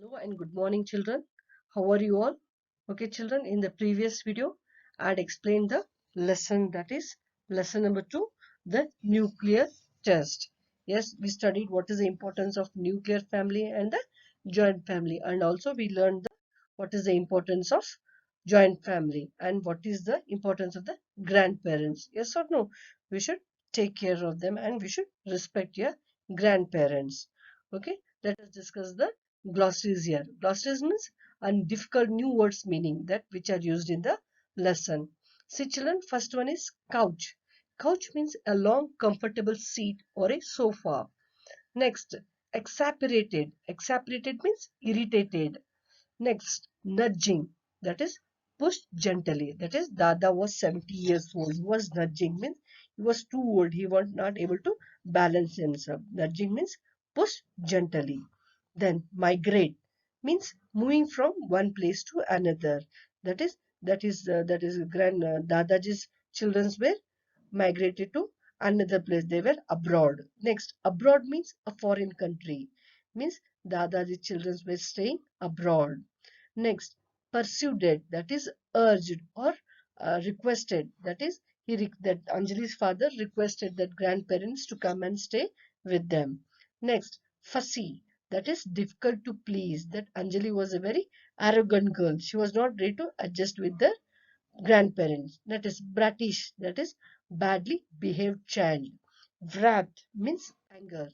Hello and good morning, children. How are you all? Okay, children, in the previous video, I had explained the lesson, that is lesson number 2, the nuclear test. Yes, we studied what is the importance of nuclear family and the joint family, and also we learned what is the importance of joint family and what is the importance of the grandparents. Yes or no? We should take care of them and we should respect your grandparents. Okay, let us discuss the glossaries here. Glossaries means difficult new words meaning that which are used in the lesson. See children, first one is couch. Couch means a long comfortable seat or a sofa. Next, exasperated. Exasperated means irritated. Next, nudging. That is pushed gently. That is Dada was 70 years old. He was nudging means he was too old. He was not able to balance himself. Nudging means push gently. Then migrate means moving from one place to another. That is grand Dadaji's children's were migrated to another place. They were abroad. Next, abroad means a foreign country. Means Dadaji's children were staying abroad. Next, persuaded, that is urged or requested. That is that Anjali's father requested that grandparents to come and stay with them. Next, fussy, that is difficult to please. That Anjali was a very arrogant girl. She was not ready to adjust with the grandparents. That is brattish, that is badly behaved child. Wrapped means anger.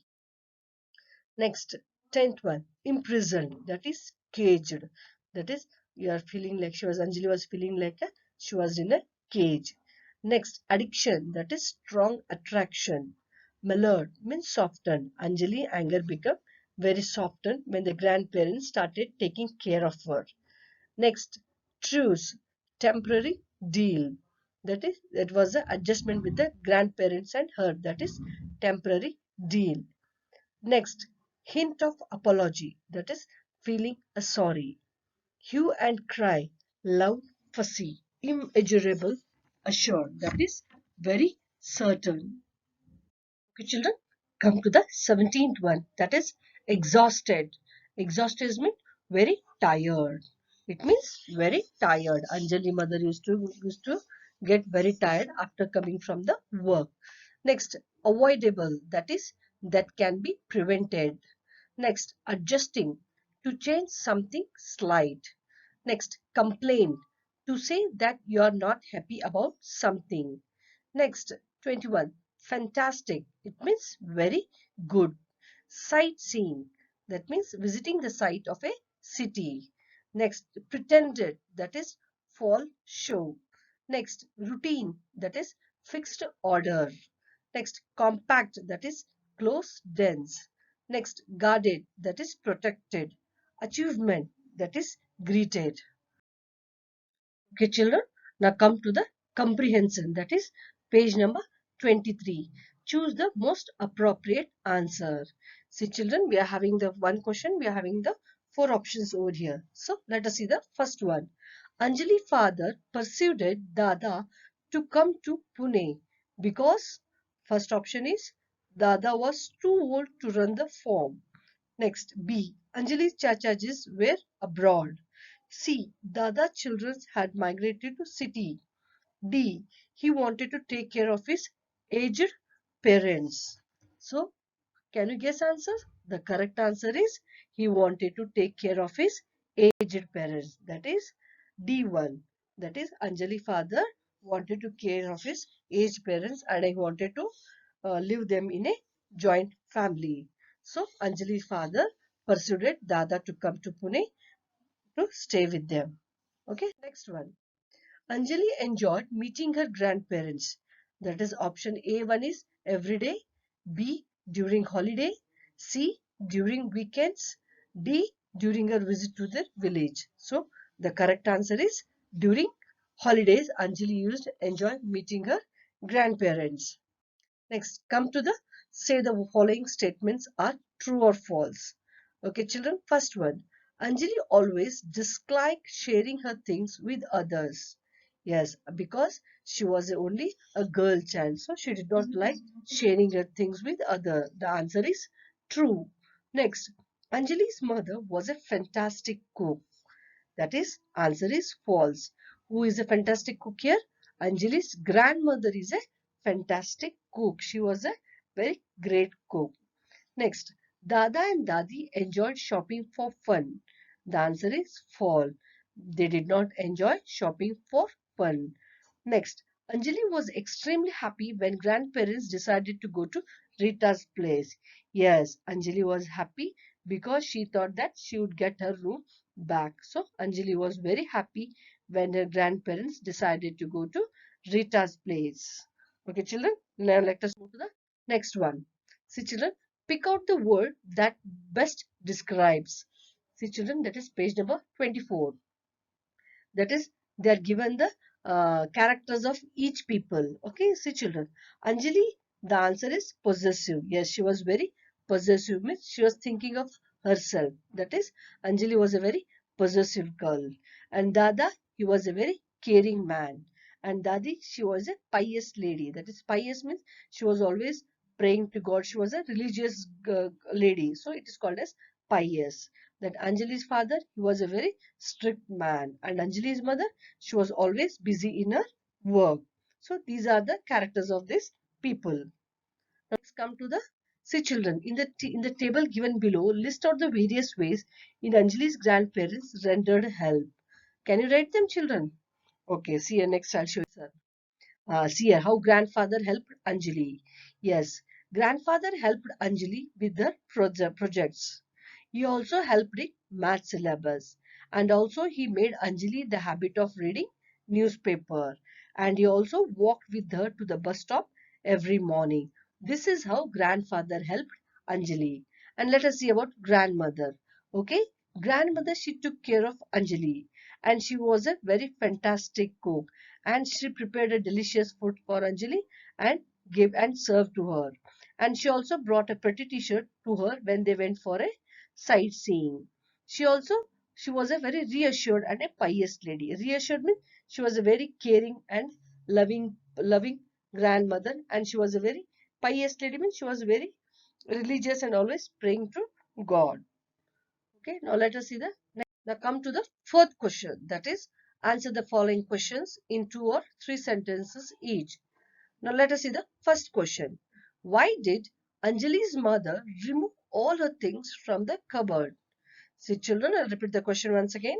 Next, 10th one, imprisoned, that is caged. That is, you are feeling like Anjali was feeling like she was in a cage. Next, addiction, that is strong attraction. Mellowed means softened. Anjali anger became very softened when the grandparents started taking care of her. Next, truce, temporary deal. That was the adjustment with the grandparents and her. That is temporary deal. Next, hint of apology, that is feeling a sorry. Hue and cry, loud, fussy, immeasurable, assured, that is very certain. Okay, children, come to the 17th one, that is exhausted. Exhausted means very tired. It means very tired. Anjali mother used to get very tired after coming from the work. Next, avoidable, that is that can be prevented. Next, adjusting, to change something slight. Next, complain, to say that you are not happy about something. Next, 21, fantastic, it means very good. Sightseeing, that means visiting the site of a city. Next, pretended, that is fall show. Next, routine, that is fixed order. Next, compact, that is close, dense. Next, guarded, that is protected. Achievement, that is greeted. Okay, children, now come to the comprehension, that is page number 23. Choose the most appropriate answer. See, children, we are having the one question, we are having the four options over here. So, let us see the first one. Anjali father persuaded Dada to come to Pune because first option is Dada was too old to run the farm. Next, B. Anjali's chachajis were abroad. C. Dada children had migrated to city. D. He wanted to take care of his aged parents. So, can you guess answer? The correct answer is he wanted to take care of his aged parents. That is D1. That is Anjali father wanted to care of his aged parents and I wanted to live them in a joint family. So Anjali's father persuaded Dada to come to Pune to stay with them. Okay, next one. Anjali enjoyed meeting her grandparents. That is option A1 is every day, B during holiday, C during weekends, D during her visit to the village. So the correct answer is during holidays Anjali used to enjoy meeting her grandparents. Next, come to the say the following statements are true or false. Okay, children, first one. Anjali always disliked sharing her things with others. Yes, because she was only a girl child, so she did not like sharing her things with others. The answer is true. Next, Anjali's mother was a fantastic cook. That is, answer is false. Who is a fantastic cook here? Anjali's grandmother is a fantastic cook. She was a very great cook. Next, Dada and Dadi enjoyed shopping for fun. The answer is false. They did not enjoy shopping for fun. Next, Anjali was extremely happy when grandparents decided to go to Rita's place. Yes, Anjali was happy because she thought that she would get her room back. So, Anjali was very happy when her grandparents decided to go to Rita's place. Okay, children, now let us move to the next one. See, children, pick out the word that best describes. See, children, that is page number 24. That is, they are given the characters of each people. Okay, see, children, Anjali, the answer is possessive. Yes, she was very possessive, means she was thinking of herself. That is, Anjali was a very possessive girl. And Dada, he was a very caring man. And Dadi, she was a pious lady. That is, pious means she was always praying to God. She was a religious lady, so it is called as pious. That Anjali's father, he was a very strict man, and Anjali's mother, she was always busy in her work. So these are the characters of these people. Now let's come to the, see, children, in the table given below, list out the various ways in Anjali's grandparents rendered help. Can you write them, children? Okay, see here, next I'll show you, sir. See here, how grandfather helped Anjali. Yes, grandfather helped Anjali with the projects. He also helped in math syllabus, and also he made Anjali the habit of reading newspaper, and he also walked with her to the bus stop every morning. This is how grandfather helped Anjali. And let us see about grandmother. Okay, grandmother, she took care of Anjali, and she was a very fantastic cook, and she prepared a delicious food for Anjali and gave and served to her. And she also brought a pretty t-shirt to her when they went for a sightseeing. She also, she was a very reassured and a pious lady. Reassured means she was a very caring and loving grandmother, and she was a very pious lady means she was very religious and always praying to God. Okay, now let us see the next. Now come to the fourth question, that is, answer the following questions in 2 or 3 sentences each. Now let us see the first question. Why did Anjali's mother remove all her things from the cupboard? See, children, I'll repeat the question once again.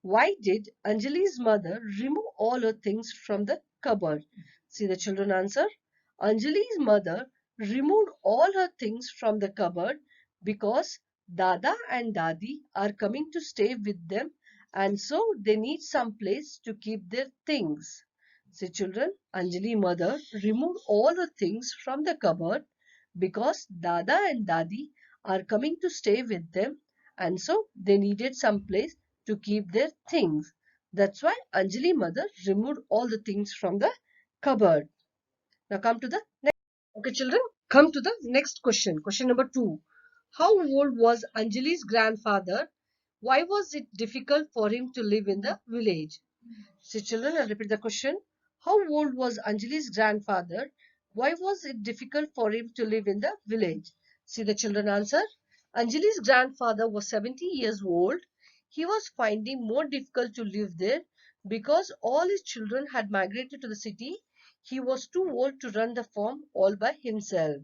Why did Anjali's mother remove all her things from the cupboard? See, the children answer. Anjali's mother removed all her things from the cupboard because Dada and Dadi are coming to stay with them, and so they need some place to keep their things. See, children, Anjali's mother removed all her things from the cupboard because Dada and Dadi are coming to stay with them, and so they needed some place to keep their things. That's why Anjali mother removed all the things from the cupboard. Now come to the next. Okay, children, come to the next question. Question number 2. How old was Anjali's grandfather? Why was it difficult for him to live in the village? See, children, I'll repeat the question. How old was Anjali's grandfather? Why was it difficult for him to live in the village? See, the children answer. Anjali's grandfather was 70 years old. He was finding more difficult to live there because all his children had migrated to the city. He was too old to run the farm all by himself.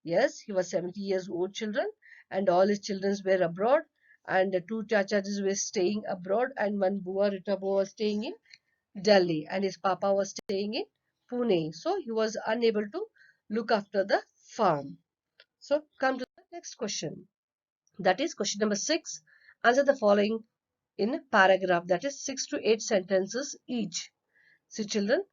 Yes, he was 70 years old, children, and all his children were abroad, and the two chachas were staying abroad, and one Bua Ritabo was staying in Delhi, and his papa was staying in Pune. So he was unable to look after the farm. So come to the next question. That is question number 6. Answer the following in paragraph, that is 6 to 8 sentences each. See, children,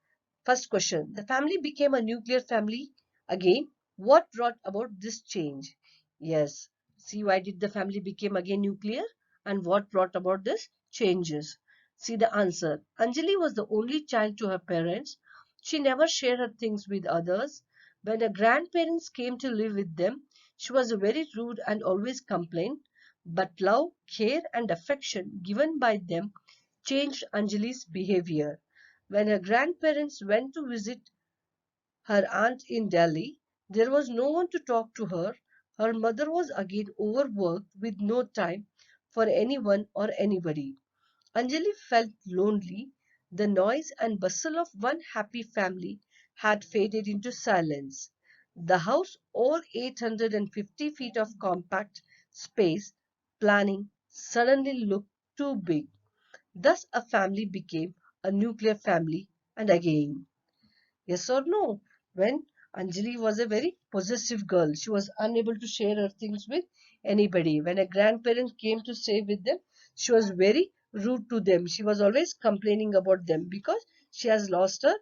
first question. The family became a nuclear family again. What brought about this change? Yes. See, why did the family become again nuclear? And what brought about this changes? See the answer. Anjali was the only child to her parents. She never shared her things with others. When her grandparents came to live with them, she was very rude and always complained. But love, care and affection given by them changed Anjali's behavior. When her grandparents went to visit her aunt in Delhi, there was no one to talk to her. Her mother was again overworked with no time for anyone or anybody. Anjali felt lonely. The noise and bustle of one happy family had faded into silence. The house, all 850 feet of compact space planning, suddenly looked too big. Thus, a family became a nuclear family, and again. Yes or no? When Anjali was a very possessive girl, she was unable to share her things with anybody. When a grandparent came to stay with them, she was very rude to them. She was always complaining about them because she has lost her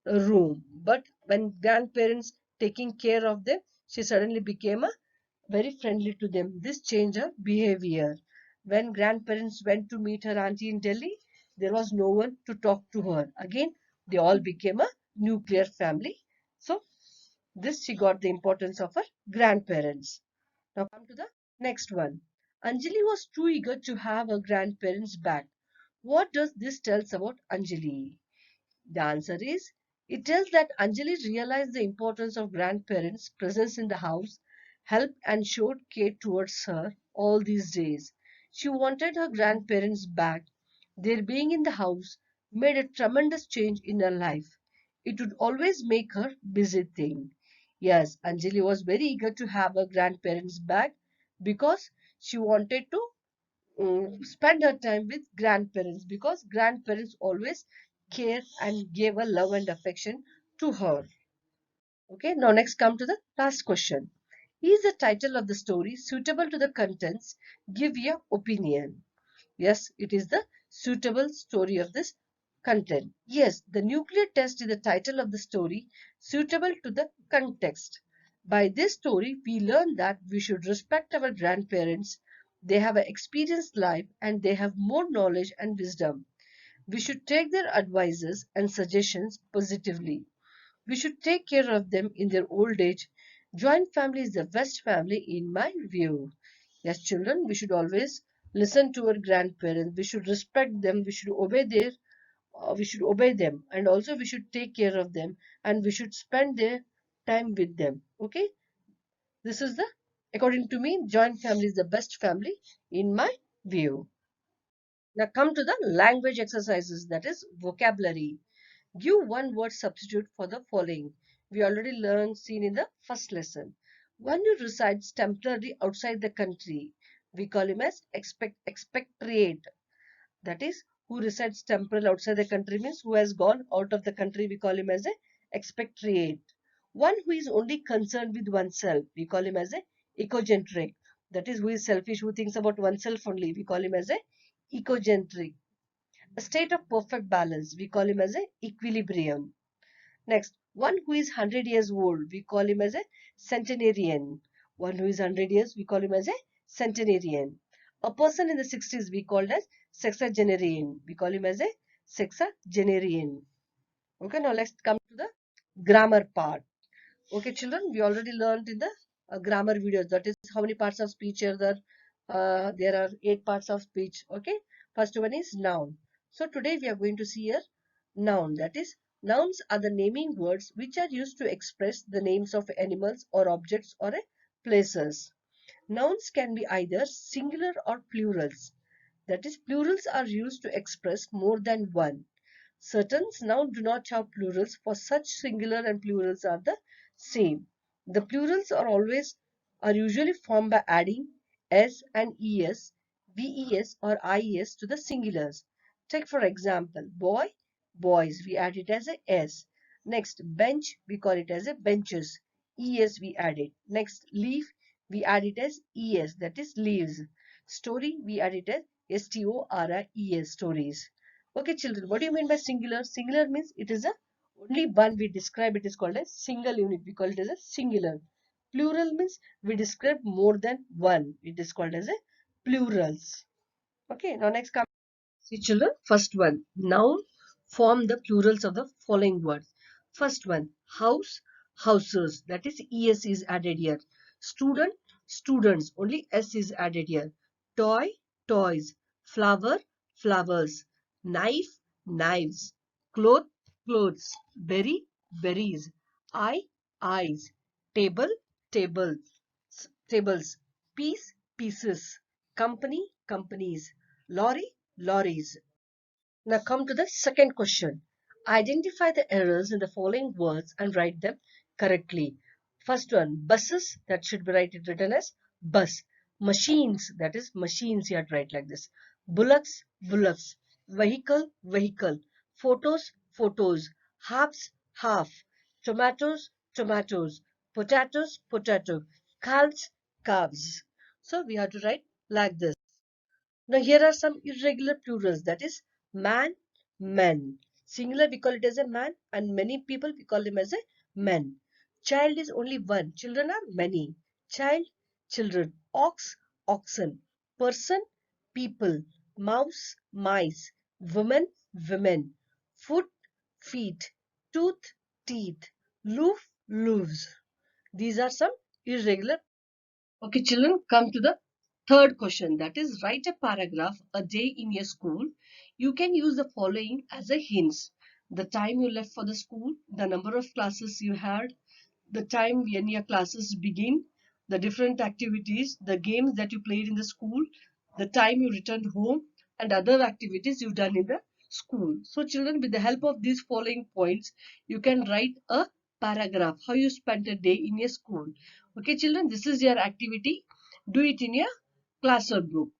room. But when grandparents taking care of them, she suddenly became a very friendly to them. This changed her behavior. When grandparents went to meet her auntie in Delhi, there was no one to talk to her. Again, they all became a nuclear family. So, this she got the importance of her grandparents. Now, come to the next one. Anjali was too eager to have her grandparents back. What does this tell us about Anjali? The answer is it tells that Anjali realized the importance of grandparents' presence in the house, helped and showed care towards her all these days. She wanted her grandparents back. Their being in the house made a tremendous change in her life. It would always make her busy thing. Yes, Anjali was very eager to have her grandparents back because she wanted to spend her time with grandparents because grandparents always care and gave a love and affection to her. Okay, now next come to the last question. Is the title of the story suitable to the contents? Give your opinion. Yes, it is the suitable story of this content. Yes, the nuclear test is the title of the story suitable to the context. By this story, we learn that we should respect our grandparents. They have an experienced life and they have more knowledge and wisdom. We should take their advices and suggestions positively. We should take care of them in their old age. Joint family is the best family in my view. Yes, children, we should always listen to our grandparents. We should respect them. We should obey them, and also we should take care of them, and we should spend their time with them. Okay, this is the according to me, joint family is the best family in my view. Now come to the language exercises, that is vocabulary. Give one word substitute for the following. We already learned, seen in the first lesson. One who resides temporarily outside the country, we call him as expatriate. That is, who resides temporarily outside the country means who has gone out of the country, we call him as a expatriate. One who is only concerned with oneself, we call him as a ecocentric. That is, who is selfish, who thinks about oneself only, we call him as a ecocentric. A state of perfect balance, we call him as a equilibrium. Next, one who is 100 years old, we call him as a centenarian. One who is 100 years, we call him as a centenarian. A person in the 60s, we call as sexagenarian. We call him as a sexagenarian. Okay, now let's come to the grammar part. Okay, children, we already learned in the grammar videos. That is how many parts of speech are there. There are 8 parts of speech. Okay, first one is noun. So today we are going to see a noun. That is, nouns are the naming words which are used to express the names of animals or objects or places. Nouns can be either singular or plurals. That is, plurals are used to express more than one. Certain nouns do not have plurals, for such singular and plurals are the same. The plurals are usually formed by adding s and es, ves or ies to the singulars. Take for example, boy, boys, we add it as a s. Next, bench, we call it as a benches. Es we add it. Next, leaf, we add it as es, that is leaves. Story, we add it as stories, stories. Okay, children, what do you mean by singular? Singular means it is a only one we describe it is called a single unit. We call it as a singular. Plural means we describe more than one. It is called as a plurals. Okay, now next come. See children, first one, noun form the plurals of the following words. First one, house, houses, that is es is added here. Student, students, only s is added here. Toy, toys. Flower, flowers. Knife, knives. Cloth, clothes. Berry, berries. Eye, eyes. Table, tables. tables, piece, pieces, company, companies, lorry, lorries. Now come to the second question. Identify the errors in the following words and write them correctly. First one, buses, that should be written as bus. Machines, that is machines, you have to write like this. Bullocks, bullocks. Vehicle, vehicle. Photos, photos. Halves, half. Tomatoes, tomatoes. Potatoes, potato. Calves, calves. So we have to write like this. Now here are some irregular plurals, that is man, men. Singular we call it as a man, and many people we call them as a men. Child is only one, children are many. Child, children. Ox, oxen. Person, people. Mouse, mice. Woman, women. Foot, feet. Tooth, teeth. Loof, loofs. These are some irregular. Okay, children, come to the third question, that is write a paragraph a day in your school. You can use the following as a hints. The time you left for the school, the number of classes you had, the time when your classes begin, the different activities, the games that you played in the school, the time you returned home, and other activities you've done in the school. So children, with the help of these following points, you can write a paragraph, how you spent a day in your school. Okay children, this is your activity. Do it in your class or group.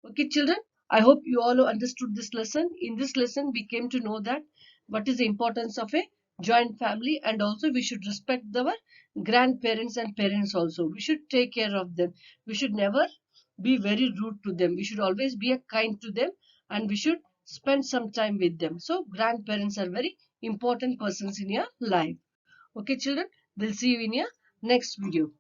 Okay, children, I hope you all understood this lesson. In this lesson, we came to know that what is the importance of a joint family, and also we should respect our grandparents and parents also. We should take care of them. We should never be very rude to them. We should always be a kind to them, and we should spend some time with them. So grandparents are very important persons in your life. Okay, children, we'll see you in your next video.